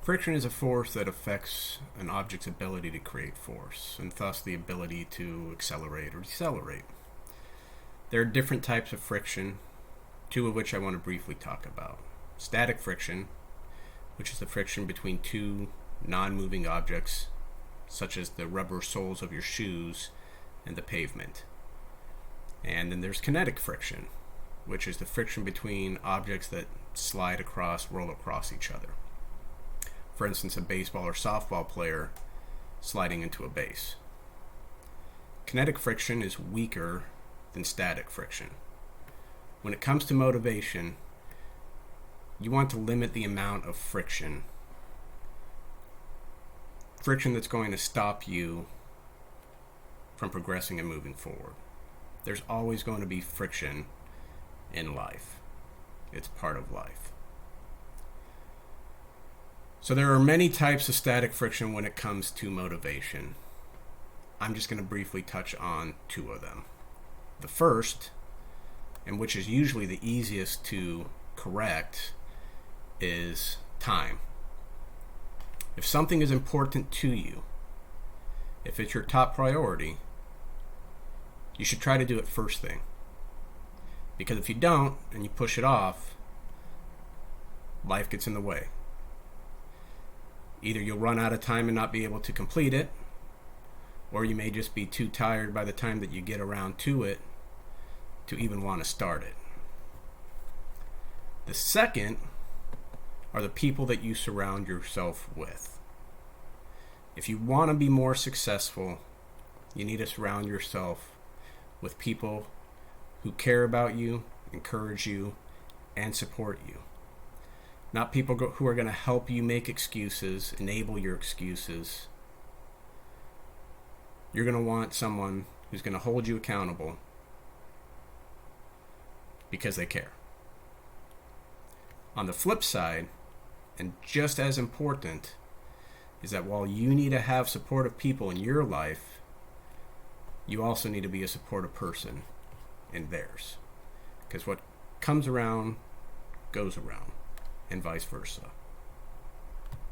Friction is a force that affects an object's ability to create force, and thus the ability to accelerate or decelerate. There are different types of friction, two of which I want to briefly talk about. Static friction, which is the friction between two non-moving objects, such as the rubber soles of your shoes and the pavement. And then there's kinetic friction, which is the friction between objects that slide across, roll across each other. For instance, a baseball or softball player sliding into a base. Kinetic friction is weaker than static friction. When it comes to motivation, you want to limit the amount of friction that's going to stop you from progressing and moving forward. There's always going to be friction in life. It's part of life. So there are many types of static friction when it comes to motivation. I'm just going to briefly touch on two of them. The first, and which is usually the easiest to correct, is time. If something is important to you, if it's your top priority, you should try to do it first thing. Because if you don't, and you push it off, life gets in the way. Either you'll run out of time and not be able to complete it, or you may just be too tired by the time that you get around to it to even want to start it. The second are the people that you surround yourself with. If you want to be more successful, you need to surround yourself with people who care about you, encourage you, and support you. Not people who are going to help you make excuses, enable your excuses. You're going to want someone who's going to hold you accountable because they care. On the flip side, and just as important, is that while you need to have supportive people in your life, you also need to be a supportive person in theirs. Because what comes around goes around, and vice versa.